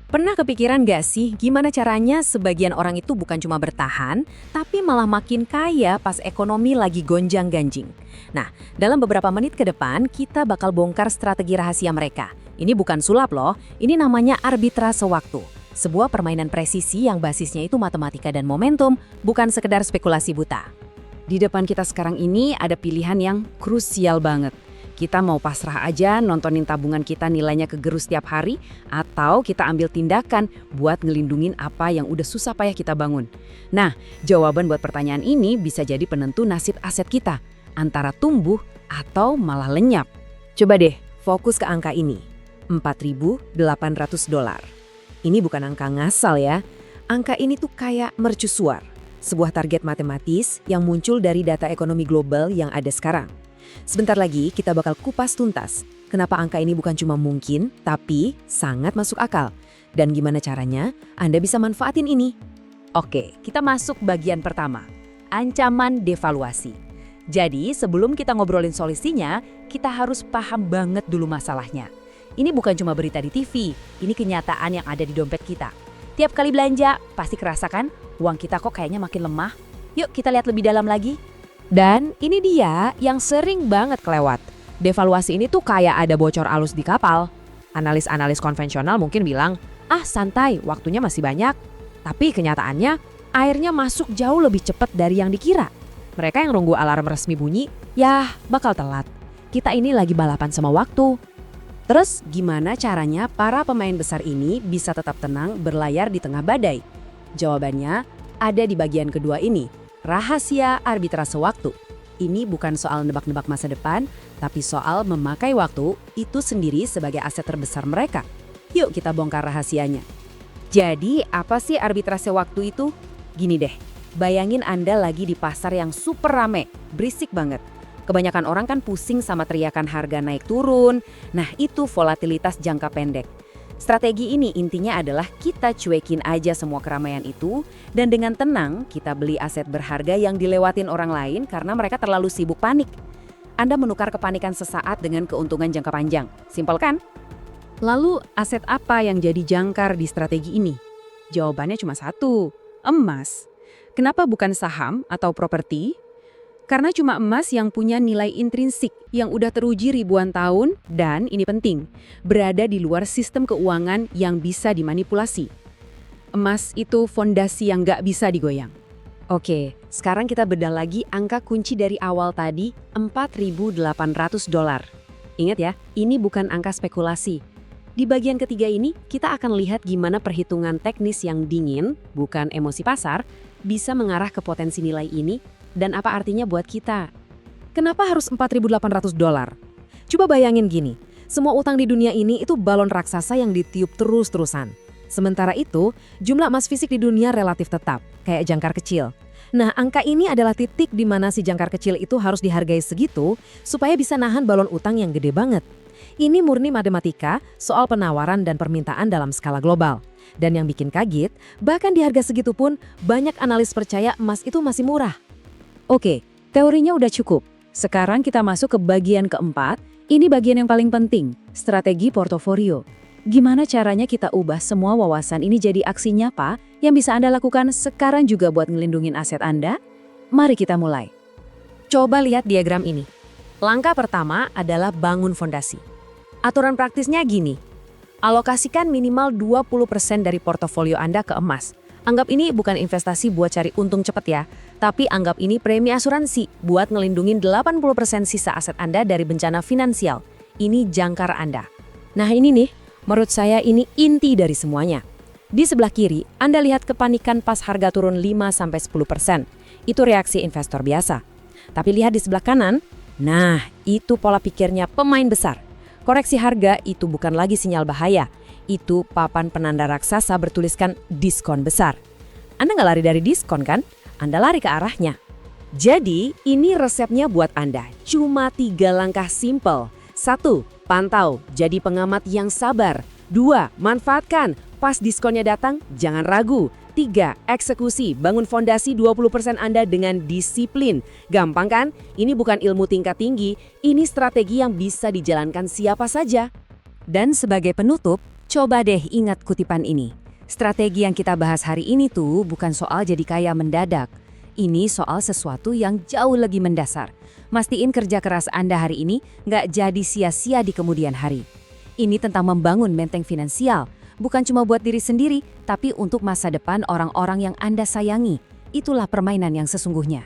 Pernah kepikiran gak sih gimana caranya sebagian orang itu bukan cuma bertahan, tapi malah makin kaya pas ekonomi lagi gonjang-ganjing? Nah, dalam beberapa menit ke depan, kita bakal bongkar strategi rahasia mereka. Ini bukan sulap loh, ini namanya arbitrase waktu. Sebuah permainan presisi yang basisnya itu matematika dan momentum, bukan sekedar spekulasi buta. Di depan kita sekarang ini ada pilihan yang krusial banget. Kita mau pasrah aja nontonin tabungan kita nilainya kegerus setiap hari, atau kita ambil tindakan buat ngelindungin apa yang udah susah payah kita bangun. Nah, jawaban buat pertanyaan ini bisa jadi penentu nasib aset kita, antara tumbuh atau malah lenyap. Coba deh, fokus ke angka ini, $4.800. Ini bukan angka ngasal ya, angka ini tuh kayak mercusuar, sebuah target matematis yang muncul dari data ekonomi global yang ada sekarang. Sebentar lagi kita bakal kupas tuntas kenapa angka ini bukan cuma mungkin, tapi sangat masuk akal. Dan gimana caranya Anda bisa manfaatin ini? Oke, kita masuk bagian pertama, ancaman devaluasi. Jadi sebelum kita ngobrolin solusinya, kita harus paham banget dulu masalahnya. Ini bukan cuma berita di TV, ini kenyataan yang ada di dompet kita. Tiap kali belanja, pasti kerasa kan uang kita kok kayaknya makin lemah. Yuk kita lihat lebih dalam lagi. Dan ini dia yang sering banget kelewat. Devaluasi ini tuh kayak ada bocor alus di kapal. Analis-analis konvensional mungkin bilang, ah santai, waktunya masih banyak. Tapi kenyataannya, airnya masuk jauh lebih cepat dari yang dikira. Mereka yang nunggu alarm resmi bunyi, ya bakal telat. Kita ini lagi balapan sama waktu. Terus gimana caranya para pemain besar ini bisa tetap tenang berlayar di tengah badai? Jawabannya ada di bagian kedua ini. Rahasia arbitrase waktu. Ini bukan soal nebak-nebak masa depan, tapi soal memakai waktu itu sendiri sebagai aset terbesar mereka. Yuk kita bongkar rahasianya. Jadi apa sih arbitrase waktu itu? Gini deh, bayangin Anda lagi di pasar yang super rame, berisik banget. Kebanyakan orang kan pusing sama teriakan harga naik turun. Nah itu volatilitas jangka pendek. Strategi ini intinya adalah kita cuekin aja semua keramaian itu dan dengan tenang kita beli aset berharga yang dilewatin orang lain karena mereka terlalu sibuk panik. Anda menukar kepanikan sesaat dengan keuntungan jangka panjang. Simpel kan? Lalu aset apa yang jadi jangkar di strategi ini? Jawabannya cuma satu, emas. Kenapa bukan saham atau properti? Karena cuma emas yang punya nilai intrinsik yang udah teruji ribuan tahun dan ini penting, berada di luar sistem keuangan yang bisa dimanipulasi. Emas itu fondasi yang nggak bisa digoyang. Oke, sekarang kita bedah lagi angka kunci dari awal tadi, $4.800. Ingat ya, ini bukan angka spekulasi. Di bagian ketiga ini, kita akan lihat gimana perhitungan teknis yang dingin, bukan emosi pasar, bisa mengarah ke potensi nilai ini dan apa artinya buat kita. Kenapa harus $4.800? Coba bayangin gini, semua utang di dunia ini itu balon raksasa yang ditiup terus-terusan. Sementara itu, jumlah emas fisik di dunia relatif tetap, kayak jangkar kecil. Nah, angka ini adalah titik di mana si jangkar kecil itu harus dihargai segitu supaya bisa nahan balon utang yang gede banget. Ini murni matematika soal penawaran dan permintaan dalam skala global. Dan yang bikin kaget, bahkan di harga segitu pun banyak analis percaya emas itu masih murah. Oke, teorinya udah cukup. Sekarang kita masuk ke bagian keempat. Ini bagian yang paling penting, strategi portofolio. Gimana caranya kita ubah semua wawasan ini jadi aksi nyata yang bisa Anda lakukan sekarang juga buat ngelindungin aset Anda? Mari kita mulai. Coba lihat diagram ini. Langkah pertama adalah bangun fondasi. Aturan praktisnya gini, alokasikan minimal 20% dari portofolio Anda ke emas. Anggap ini bukan investasi buat cari untung cepat ya, tapi anggap ini premi asuransi buat ngelindungin 80% sisa aset Anda dari bencana finansial. Ini jangkar Anda. Nah ini nih, menurut saya ini inti dari semuanya. Di sebelah kiri, Anda lihat kepanikan pas harga turun 5-10%. Itu reaksi investor biasa. Tapi lihat di sebelah kanan, nah itu pola pikirnya pemain besar. Koreksi harga itu bukan lagi sinyal bahaya. Itu papan penanda raksasa bertuliskan diskon besar. Anda nggak lari dari diskon kan? Anda lari ke arahnya. Jadi ini resepnya buat Anda. Cuma 3 langkah simple. 1. Pantau, jadi pengamat yang sabar. 2. Manfaatkan, pas diskonnya datang, jangan ragu. 3. Eksekusi, bangun fondasi 20% Anda dengan disiplin. Gampang kan? Ini bukan ilmu tingkat tinggi, ini strategi yang bisa dijalankan siapa saja. Dan sebagai penutup, Coba deh ingat kutipan ini. Strategi yang kita bahas hari ini tuh bukan soal jadi kaya mendadak. Ini soal sesuatu yang jauh lebih mendasar. Mastiin kerja keras Anda hari ini nggak jadi sia-sia di kemudian hari. Ini tentang membangun benteng finansial, bukan cuma buat diri sendiri, tapi untuk masa depan orang-orang yang Anda sayangi. Itulah permainan yang sesungguhnya.